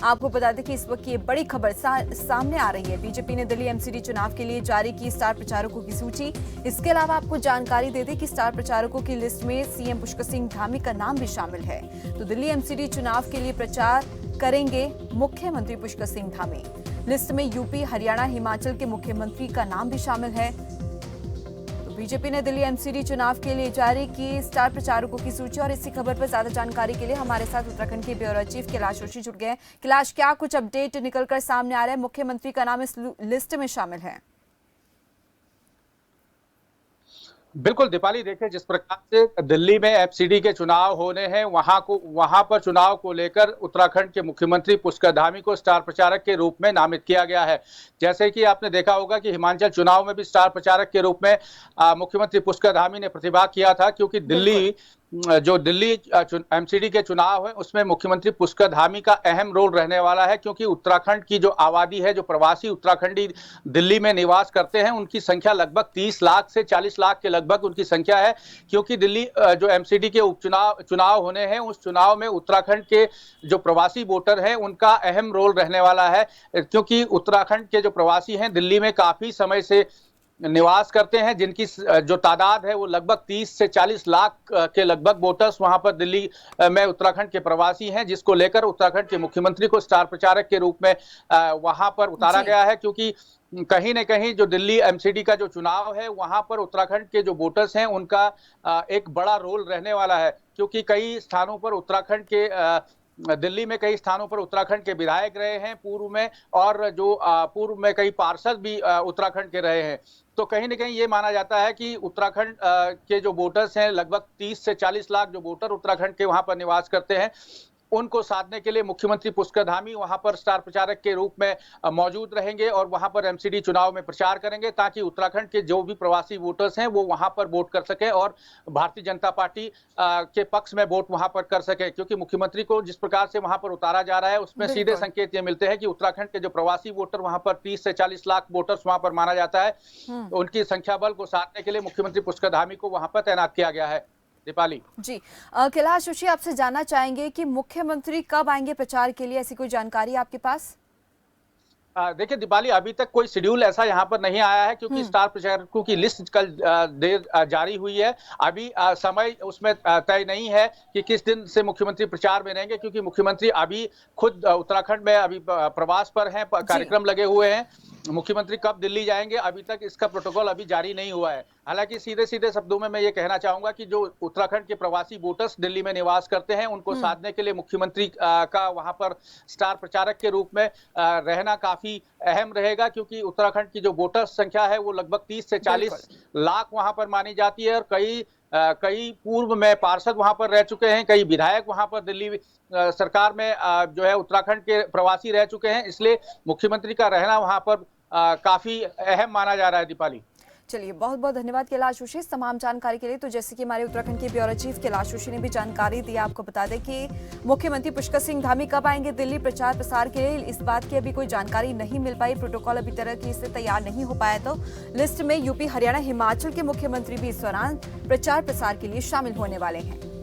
आपको बता दें कि इस वक्त ये बड़ी खबर सामने आ रही है। बीजेपी ने दिल्ली एमसीडी चुनाव के लिए जारी की स्टार प्रचारकों की सूची। इसके अलावा आपको जानकारी दे दें कि स्टार प्रचारकों की लिस्ट में सीएम पुष्कर सिंह धामी का नाम भी शामिल है। तो दिल्ली एमसीडी चुनाव के लिए प्रचार करेंगे मुख्यमंत्री पुष्कर सिंह धामी। लिस्ट में यूपी, हरियाणा, हिमाचल के मुख्यमंत्री का नाम भी शामिल है। बीजेपी ने दिल्ली एमसीडी चुनाव के लिए जारी की स्टार प्रचारकों की सूची। और इसी खबर पर ज्यादा जानकारी के लिए हमारे साथ उत्तराखंड के ब्यूरो चीफ कैलाश जोशी जुड़ गए हैं। कैलाश, क्या कुछ अपडेट निकलकर सामने आ रहा है? मुख्यमंत्री का नाम इस लिस्ट में शामिल है। बिल्कुल दीपाली, देखिए जिस प्रकार से दिल्ली में एमसीडी के चुनाव होने हैं, वहां पर चुनाव को लेकर उत्तराखंड के मुख्यमंत्री पुष्कर धामी को स्टार प्रचारक के रूप में नामित किया गया है। जैसे कि आपने देखा होगा कि हिमाचल चुनाव में भी स्टार प्रचारक के रूप में मुख्यमंत्री पुष्कर धामी ने प्रतिभाग किया था, क्योंकि दिल्ली एमसीडी के चुनाव है उसमें मुख्यमंत्री पुष्कर धामी का अहम रोल रहने वाला है, क्योंकि उत्तराखंड की जो आबादी है, जो प्रवासी उत्तराखंडी दिल्ली में निवास करते हैं, उनकी संख्या लगभग 30 लाख से 40 लाख के लगभग उनकी संख्या है। क्योंकि दिल्ली जो एमसीडी के चुनाव होने हैं, उस चुनाव में उत्तराखंड के जो प्रवासी वोटर हैं उनका अहम रोल रहने वाला है, क्योंकि उत्तराखंड के जो प्रवासी हैं दिल्ली में काफी समय से निवास करते हैं, जिनकी जो तादाद है वो लगभग 30 से 40 लाख के लगभग वोटर्स वहां पर दिल्ली में उत्तराखंड के प्रवासी हैं, जिसको लेकर उत्तराखंड के मुख्यमंत्री को स्टार प्रचारक के रूप में वहां पर उतारा गया है। क्योंकि कहीं न कहीं जो दिल्ली एमसीडी का जो चुनाव है वहां पर उत्तराखंड के जो वोटर्स हैं उनका एक बड़ा रोल रहने वाला है, क्योंकि कई स्थानों पर उत्तराखंड के दिल्ली में कई स्थानों पर उत्तराखंड के विधायक रहे हैं पूर्व में, और जो पूर्व में कई पार्षद भी उत्तराखंड के रहे हैं। तो कहीं न कहीं ये माना जाता है कि उत्तराखंड के जो वोटर्स हैं, लगभग 30 से 40 लाख जो वोटर उत्तराखंड के वहां पर निवास करते हैं, उनको साधने के लिए मुख्यमंत्री पुष्कर धामी वहां पर स्टार प्रचारक के रूप में मौजूद रहेंगे और वहां पर एमसीडी चुनाव में प्रचार करेंगे, ताकि उत्तराखंड के जो भी प्रवासी वोटर्स हैं वो वहां पर वोट कर सके और भारतीय जनता पार्टी के पक्ष में वोट वहां पर कर सके। क्योंकि मुख्यमंत्री को जिस प्रकार से वहां पर उतारा जा रहा है उसमें सीधे संकेत ये मिलते हैं कि उत्तराखंड के जो प्रवासी वोटर वहां पर 30 से 40 लाख वोटर्स वहां पर माना जाता है, उनकी संख्या बल को साधने के लिए मुख्यमंत्री पुष्कर धामी को वहां पर तैनात किया गया है। दीपाली जी, कैलाश जोशी, आपसे जानना चाहेंगे कि मुख्यमंत्री कब आएंगे प्रचार के लिए? ऐसी कोई जानकारी आपके पास? देखिए दीपाली, अभी तक कोई शेड्यूल ऐसा यहाँ पर नहीं आया है, क्योंकि स्टार प्रचारकों की लिस्ट कल देर जारी हुई है। अभी समय उसमें तय नहीं है कि किस दिन से मुख्यमंत्री प्रचार में रहेंगे, क्योंकि मुख्यमंत्री अभी खुद उत्तराखंड में अभी प्रवास पर हैं, कार्यक्रम लगे हुए हैं। मुख्यमंत्री कब दिल्ली जाएंगे अभी तक इसका प्रोटोकॉल अभी जारी नहीं हुआ है। हालांकि सीधे सीधे शब्दों में मैं ये कहना चाहूंगा कि जो उत्तराखंड के प्रवासी वोटर्स दिल्ली में निवास करते हैं उनको साधने के लिए मुख्यमंत्री का वहां पर स्टार प्रचारक के रूप में रहना काफी अहम रहेगा, क्योंकि उत्तराखंड की जो वोटर्स संख्या है वो लगभग 30 से 40 लाख वहां पर मानी जाती है, और कई पूर्व में पार्षद वहां पर रह चुके हैं, कई विधायक वहां पर दिल्ली सरकार में जो है उत्तराखंड के प्रवासी रह चुके हैं। इसलिए मुख्यमंत्री का रहना वहां पर काफी अहम माना जा रहा है। दीपाली, चलिए, बहुत बहुत धन्यवाद कैलाश जोशी तमाम जानकारी के लिए। तो जैसे कि हमारे उत्तराखंड के ब्यूरो चीफ कैलाश जोशी ने भी जानकारी दी, आपको बता दें कि मुख्यमंत्री पुष्कर सिंह धामी कब आएंगे दिल्ली प्रचार प्रसार के लिए, इस बात की अभी कोई जानकारी नहीं मिल पाई। प्रोटोकॉल अभी तरह की से तैयार नहीं हो पाया। तो लिस्ट में यूपी, हरियाणा, हिमाचल के मुख्यमंत्री भी इस दौरान प्रचार प्रसार के लिए शामिल होने वाले हैं।